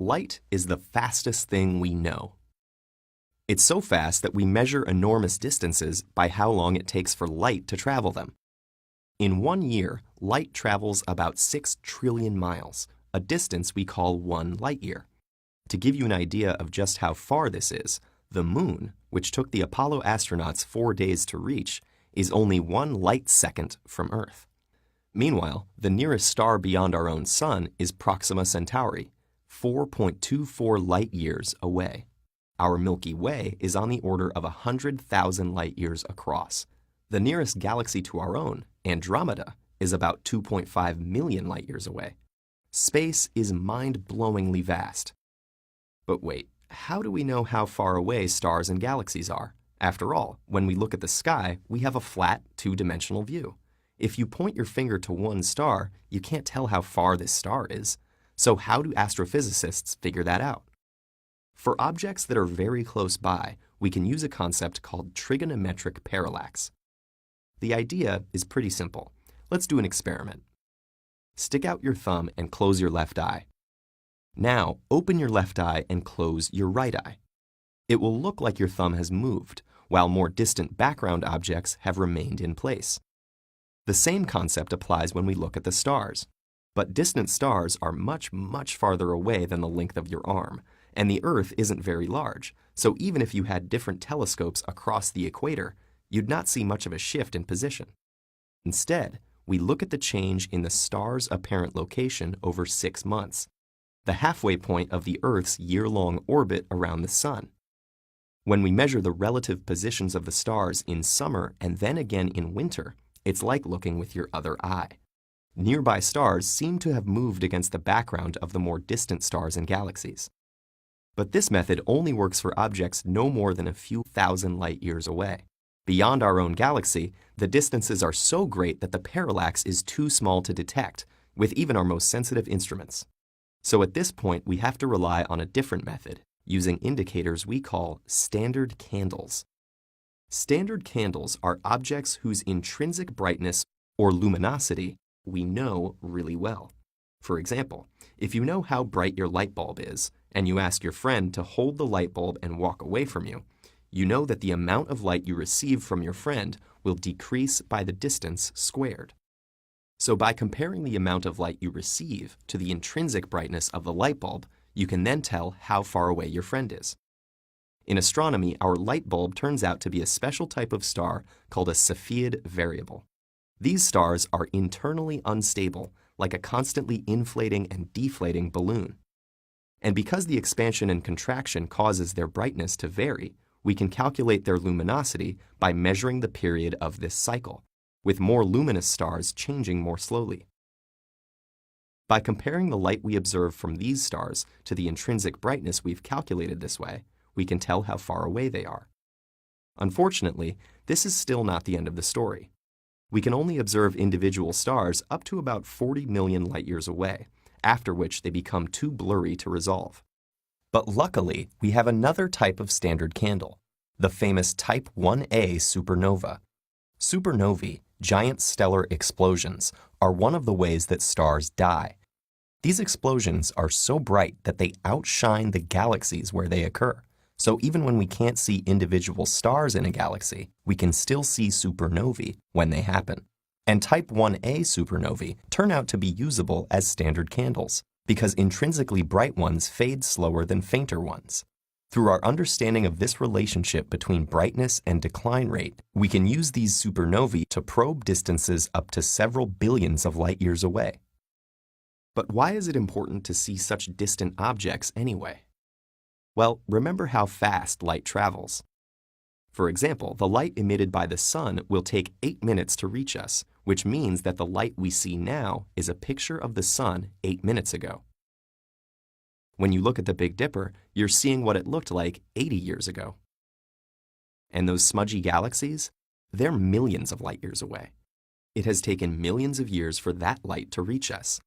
Light is the fastest thing we know. It's so fast that we measure enormous distances by how long it takes for light to travel them. In 1 year, light travels about 6 trillion miles, a distance we call 1 light year. To give you an idea of just how far this is, the Moon, which took the Apollo astronauts 4 days to reach, is only 1 light second from Earth. Meanwhile, the nearest star beyond our own Sun is Proxima Centauri, 4.24 light years away. Our Milky Way is on the order of 100,000 light years across. The nearest galaxy to our own, Andromeda, is about 2.5 million light years away. Space is mind-blowingly vast. But wait, how do we know how far away stars and galaxies are? After all, when we look at the sky, we have a flat, two-dimensional view. If you point your finger to one star, you can't tell how far this star is. So how do astrophysicists figure that out? For objects that are very close by, we can use a concept called trigonometric parallax. The idea is pretty simple. Let's do an experiment. Stick out your thumb and close your left eye. Now, open your left eye and close your right eye. It will look like your thumb has moved, while more distant background objects have remained in place. The same concept applies when we look at the stars. But distant stars are much, much farther away than the length of your arm, and the Earth isn't very large, so even if you had different telescopes across the equator, you'd not see much of a shift in position. Instead, we look at the change in the star's apparent location over 6 months, the halfway point of the Earth's year-long orbit around the Sun. When we measure the relative positions of the stars in summer and then again in winter, it's like looking with your other eye. Nearby stars seem to have moved against the background of the more distant stars and galaxies. But this method only works for objects no more than a few thousand light years away. Beyond our own galaxy, the distances are so great that the parallax is too small to detect, with even our most sensitive instruments. So at this point, we have to rely on a different method, using indicators we call standard candles. Standard candles are objects whose intrinsic brightness, or luminosity, we know really well. For example, if you know how bright your light bulb is, and you ask your friend to hold the light bulb and walk away from you, you know that the amount of light you receive from your friend will decrease by the distance squared. So by comparing the amount of light you receive to the intrinsic brightness of the light bulb, you can then tell how far away your friend is. In astronomy, our light bulb turns out to be a special type of star called a Cepheid variable. These stars are internally unstable, like a constantly inflating and deflating balloon. And because the expansion and contraction causes their brightness to vary, we can calculate their luminosity by measuring the period of this cycle, with more luminous stars changing more slowly. By comparing the light we observe from these stars to the intrinsic brightness we've calculated this way, we can tell how far away they are. Unfortunately, this is still not the end of the story. We can only observe individual stars up to about 40 million light-years away, after which they become too blurry to resolve. But luckily, we have another type of standard candle, the famous Type 1a supernova. Supernovae, giant stellar explosions, are one of the ways that stars die. These explosions are so bright that they outshine the galaxies where they occur. So even when we can't see individual stars in a galaxy, we can still see supernovae when they happen. And Type 1a supernovae turn out to be usable as standard candles, because intrinsically bright ones fade slower than fainter ones. Through our understanding of this relationship between brightness and decline rate, we can use these supernovae to probe distances up to several billions of light years away. But why is it important to see such distant objects anyway? Well, remember how fast light travels. For example, the light emitted by the sun will take 8 minutes to reach us, which means that the light we see now is a picture of the sun 8 minutes ago. When you look at the Big Dipper, you're seeing what it looked like 80 years ago. And those smudgy galaxies? They're millions of light years away. It has taken millions of years for that light to reach us.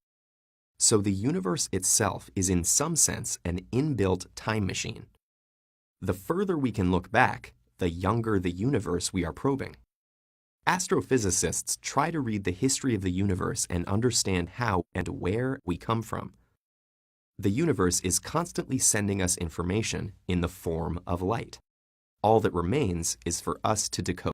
So the universe itself is in some sense an inbuilt time machine. The further we can look back, the younger the universe we are probing. Astrophysicists try to read the history of the universe and understand how and where we come from. The universe is constantly sending us information in the form of light. All that remains is for us to decode.